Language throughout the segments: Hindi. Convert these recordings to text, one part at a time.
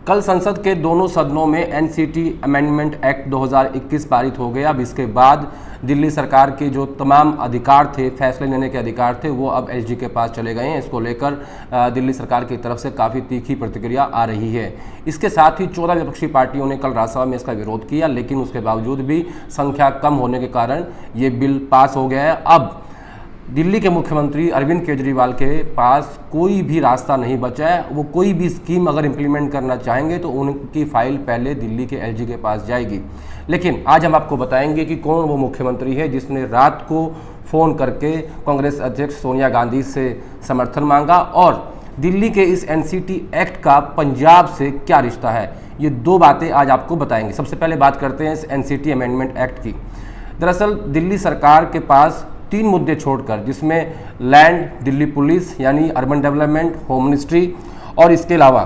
कल संसद के दोनों सदनों में एनसीटी अमेंडमेंट एक्ट 2021 पारित हो गया। अब इसके बाद दिल्ली सरकार के जो तमाम अधिकार थे, फैसले लेने के अधिकार थे, वो अब एलजी के पास चले गए हैं। इसको लेकर दिल्ली सरकार की तरफ से काफ़ी तीखी प्रतिक्रिया आ रही है। इसके साथ ही 14 विपक्षी पार्टियों ने कल राज्यसभा में इसका विरोध किया, लेकिन उसके बावजूद भी संख्या कम होने के कारण ये बिल पास हो गया है। अब दिल्ली के मुख्यमंत्री अरविंद केजरीवाल के पास कोई भी रास्ता नहीं बचा है। वो कोई भी स्कीम अगर इम्प्लीमेंट करना चाहेंगे तो उनकी फाइल पहले दिल्ली के एलजी के पास जाएगी। लेकिन आज हम आपको बताएंगे कि कौन वो मुख्यमंत्री है जिसने रात को फ़ोन करके कांग्रेस अध्यक्ष सोनिया गांधी से समर्थन मांगा और दिल्ली के इस एनसीटी एक्ट का पंजाब से क्या रिश्ता है। ये दो बातें आज आपको बताएंगे। सबसे पहले बात करते हैं इस एनसीटी अमेंडमेंट एक्ट की। दरअसल दिल्ली सरकार के पास 3 मुद्दे छोड़कर, जिसमें लैंड, दिल्ली पुलिस यानी अर्बन डेवलपमेंट, होम मिनिस्ट्री और इसके अलावा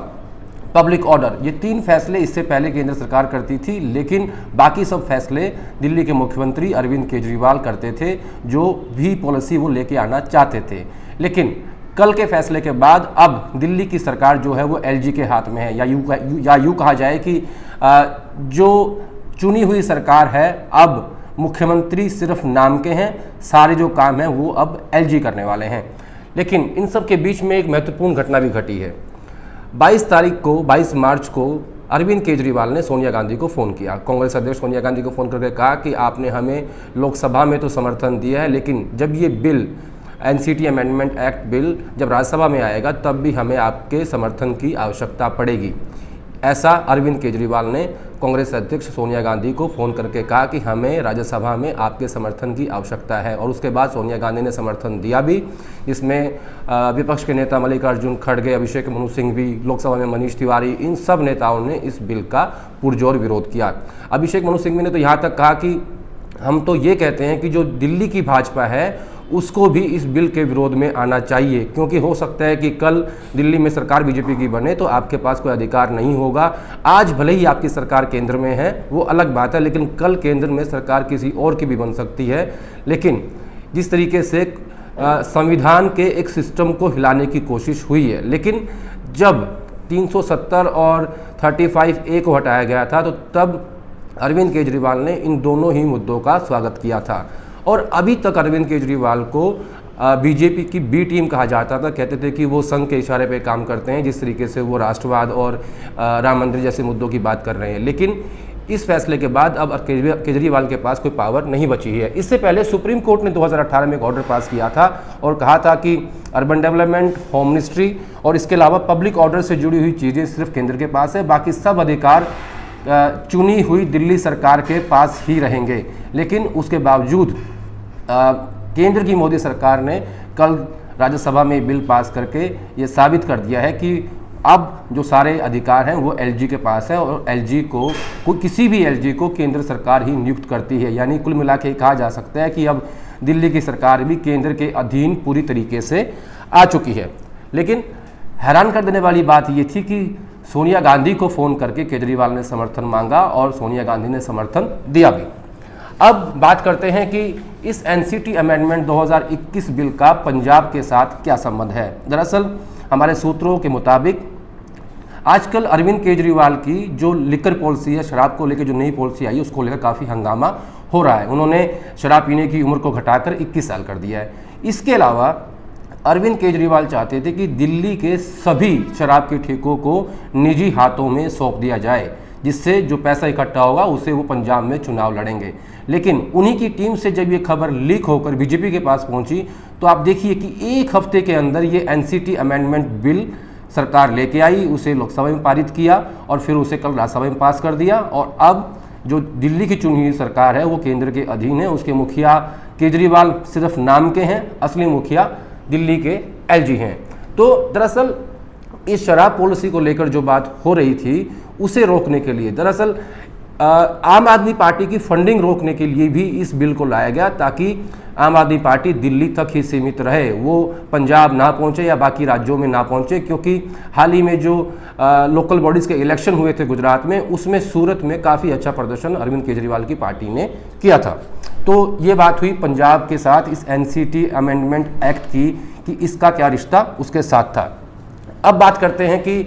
पब्लिक ऑर्डर, ये 3 फैसले इससे पहले केंद्र सरकार करती थी, लेकिन बाकी सब फैसले दिल्ली के मुख्यमंत्री अरविंद केजरीवाल करते थे, जो भी पॉलिसी वो लेके आना चाहते थे। लेकिन कल के फैसले के बाद अब दिल्ली की सरकार जो है वो एलजी के हाथ में है, या यूँ कहा जाए कि जो चुनी हुई सरकार है, अब मुख्यमंत्री सिर्फ नाम के हैं, सारे जो काम हैं वो अब एलजी करने वाले हैं। लेकिन इन सब के बीच में एक महत्वपूर्ण घटना भी घटी है। 22 मार्च को अरविंद केजरीवाल ने सोनिया गांधी को फ़ोन किया। कांग्रेस अध्यक्ष सोनिया गांधी को फ़ोन करके कहा कि आपने हमें लोकसभा में तो समर्थन दिया है, लेकिन जब ये bill NCT amendment act bill जब राज्यसभा में आएगा तब भी हमें आपके समर्थन की आवश्यकता पड़ेगी। ऐसा अरविंद केजरीवाल ने कांग्रेस अध्यक्ष सोनिया गांधी को फ़ोन करके कहा कि हमें राज्यसभा में आपके समर्थन की आवश्यकता है। और उसके बाद सोनिया गांधी ने समर्थन दिया भी, जिसमें विपक्ष के नेता मल्लिकार्जुन खड़गे, अभिषेक मनु सिंह भी, लोकसभा में मनीष तिवारी, इन सब नेताओं ने इस बिल का पुरजोर विरोध किया। अभिषेक मनु सिंह ने तो यहाँ तक कहा कि हम तो ये कहते हैं कि जो दिल्ली की भाजपा है उसको भी इस बिल के विरोध में आना चाहिए, क्योंकि हो सकता है कि कल दिल्ली में सरकार बीजेपी की बने तो आपके पास कोई अधिकार नहीं होगा। आज भले ही आपकी सरकार केंद्र में है, वो अलग बात है, लेकिन कल केंद्र में सरकार किसी और की भी बन सकती है। लेकिन जिस तरीके से संविधान के एक सिस्टम को हिलाने की कोशिश हुई है, लेकिन जब 370 और 35A को हटाया गया था तो तब अरविंद केजरीवाल ने इन दोनों ही मुद्दों का स्वागत किया था। और अभी तक अरविंद केजरीवाल को बीजेपी की बी टीम कहा जाता था। कहते थे कि वो संघ के इशारे पे काम करते हैं, जिस तरीके से वो राष्ट्रवाद और राम मंदिर जैसे मुद्दों की बात कर रहे हैं। लेकिन इस फैसले के बाद अब केजरीवाल के पास कोई पावर नहीं बची है। इससे पहले सुप्रीम कोर्ट ने 2018 में एक ऑर्डर पास किया था और कहा था कि अर्बन डेवलपमेंट, होम मिनिस्ट्री और इसके अलावा पब्लिक ऑर्डर से जुड़ी हुई चीज़ें सिर्फ केंद्र के पास है, बाकी सब अधिकार चुनी हुई दिल्ली सरकार के पास ही रहेंगे। लेकिन उसके बावजूद केंद्र की मोदी सरकार ने कल राज्यसभा में बिल पास करके ये साबित कर दिया है कि अब जो सारे अधिकार हैं वो एलजी के पास है और एलजी को किसी भी एलजी को केंद्र सरकार ही नियुक्त करती है। यानी कुल मिला के कहा जा सकता है कि अब दिल्ली की सरकार भी केंद्र के अधीन पूरी तरीके से आ चुकी है। लेकिन हैरान कर देने वाली बात ये थी कि सोनिया गांधी को फ़ोन करके केजरीवाल ने समर्थन मांगा और सोनिया गांधी ने समर्थन दिया भी। अब बात करते हैं कि इस एनसीटी अमेंडमेंट 2021 बिल का पंजाब के साथ क्या संबंध है। दरअसल हमारे सूत्रों के मुताबिक आजकल अरविंद केजरीवाल की जो लिकर पॉलिसी है, शराब को लेकर जो नई पॉलिसी आई है, उसको लेकर काफ़ी हंगामा हो रहा है। उन्होंने शराब पीने की उम्र को घटाकर 21 साल कर दिया है। इसके अलावा अरविंद केजरीवाल चाहते थे कि दिल्ली के सभी शराब के ठेकों को निजी हाथों में सौंप दिया जाए, जिससे जो पैसा इकट्ठा होगा उसे वो पंजाब में चुनाव लड़ेंगे। लेकिन उन्हीं की टीम से जब ये खबर लीक होकर बीजेपी के पास पहुंची तो आप देखिए कि एक हफ्ते के अंदर ये एनसीटी अमेंडमेंट बिल सरकार लेके आई, उसे लोकसभा में पारित किया और फिर उसे कल राज्यसभा में पास कर दिया। और अब जो दिल्ली की चुनी हुई सरकार है वो केंद्र के अधीन है। उसके मुखिया केजरीवाल सिर्फ नाम के हैं, असली मुखिया दिल्ली के एलजी हैं। तो दरअसल इस शराब पॉलिसी को लेकर जो बात हो रही थी उसे रोकने के लिए, दरअसल आम आदमी पार्टी की फंडिंग रोकने के लिए भी इस बिल को लाया गया, ताकि आम आदमी पार्टी दिल्ली तक ही सीमित रहे, वो पंजाब ना पहुंचे या बाकी राज्यों में ना पहुंचे। क्योंकि हाल ही में जो लोकल बॉडीज़ के इलेक्शन हुए थे गुजरात में, उसमें सूरत में काफ़ी अच्छा प्रदर्शन अरविंद केजरीवाल की पार्टी ने किया था। तो ये बात हुई पंजाब के साथ इस एनसीटी अमेंडमेंट एक्ट की कि इसका क्या रिश्ता उसके साथ था। अब बात करते हैं कि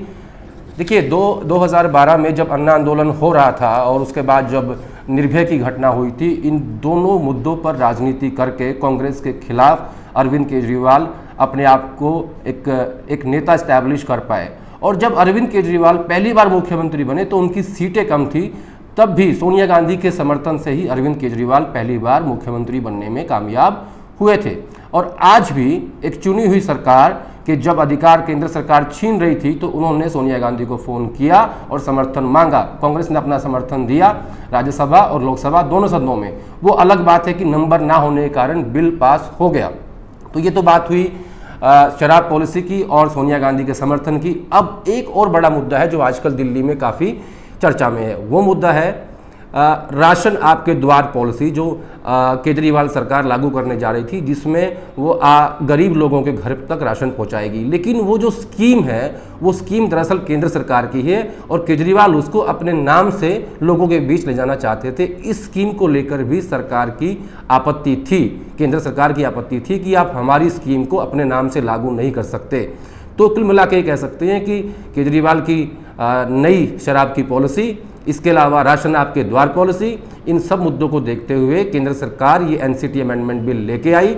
देखिए 2012 में जब अन्ना आंदोलन हो रहा था और उसके बाद जब निर्भया की घटना हुई थी, इन दोनों मुद्दों पर राजनीति करके कांग्रेस के खिलाफ अरविंद केजरीवाल अपने आप को एक नेता इस्टेब्लिश कर पाए। और जब अरविंद केजरीवाल पहली बार मुख्यमंत्री बने तो उनकी सीटें कम थी, तब भी सोनिया गांधी के समर्थन से ही अरविंद केजरीवाल पहली बार मुख्यमंत्री बनने में कामयाब हुए थे। और आज भी एक चुनी हुई सरकार के जब अधिकार केंद्र सरकार छीन रही थी तो उन्होंने सोनिया गांधी को फ़ोन किया और समर्थन मांगा। कांग्रेस ने अपना समर्थन दिया राज्यसभा और लोकसभा दोनों सदनों में। वो अलग बात है कि नंबर ना होने के कारण बिल पास हो गया। तो ये तो बात हुई शराब पॉलिसी की और सोनिया गांधी के समर्थन की। अब एक और बड़ा मुद्दा है जो आजकल दिल्ली में काफ़ी चर्चा में है, वो मुद्दा है राशन आपके द्वार पॉलिसी जो केजरीवाल सरकार लागू करने जा रही थी, जिसमें वो गरीब लोगों के घर तक राशन पहुंचाएगी। लेकिन वो जो स्कीम है वो स्कीम दरअसल केंद्र सरकार की है और केजरीवाल उसको अपने नाम से लोगों के बीच ले जाना चाहते थे। इस स्कीम को लेकर भी सरकार की आपत्ति थी, केंद्र सरकार की आपत्ति थी कि आप हमारी स्कीम को अपने नाम से लागू नहीं कर सकते। तो कुल मिला के कह सकते हैं कि केजरीवाल की नई शराब की पॉलिसी, इसके अलावा राशन आपके द्वार पॉलिसी, इन सब मुद्दों को देखते हुए केंद्र सरकार ये एनसीटी अमेंडमेंट बिल लेके आई।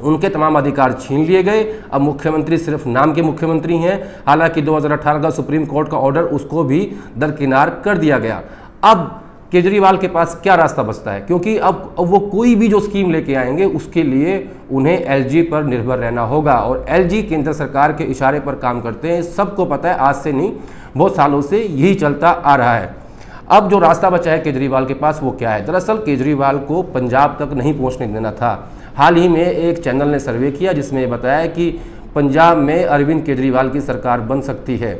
उनके तमाम अधिकार छीन लिए गए। अब मुख्यमंत्री सिर्फ नाम के मुख्यमंत्री हैं। हालांकि 2018 का सुप्रीम कोर्ट का ऑर्डर उसको भी दरकिनार कर दिया गया। अब केजरीवाल के पास क्या रास्ता बचता है, क्योंकि अब वो कोई भी जो स्कीम लेके आएंगे उसके लिए उन्हें एलजी पर निर्भर रहना होगा। और एलजी केंद्र सरकार के इशारे पर काम करते हैं, सबको पता है, आज से नहीं बहुत सालों से यही चलता आ रहा है। अब जो रास्ता बचा है केजरीवाल के पास वो क्या है? दरअसल केजरीवाल को पंजाब तक नहीं पहुंचने देना था। हाल ही में एक चैनल ने सर्वे किया जिसमें ये बताया कि पंजाब में अरविंद केजरीवाल की सरकार बन सकती है,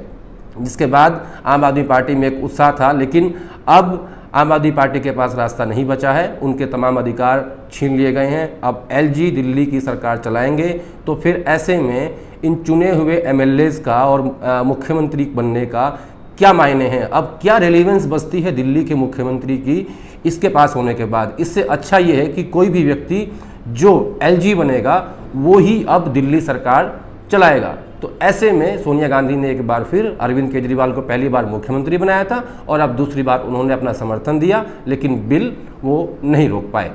जिसके बाद आम आदमी पार्टी में एक उत्साह था। लेकिन अब आम आदमी पार्टी के पास रास्ता नहीं बचा है, उनके तमाम अधिकार छीन लिए गए हैं। अब एलजी दिल्ली की सरकार चलाएंगे, तो फिर ऐसे में इन चुने हुए एमएलएज का और मुख्यमंत्री बनने का क्या मायने हैं? अब क्या रेलेवेंस बचती है दिल्ली के मुख्यमंत्री की इसके पास होने के बाद? इससे अच्छा ये है कि कोई भी व्यक्ति जो एलजी बनेगा वो ही अब दिल्ली सरकार चलाएगा। तो ऐसे में सोनिया गांधी ने एक बार फिर अरविंद केजरीवाल को पहली बार मुख्यमंत्री बनाया था और अब दूसरी बार उन्होंने अपना समर्थन दिया, लेकिन बिल वो नहीं रोक पाए।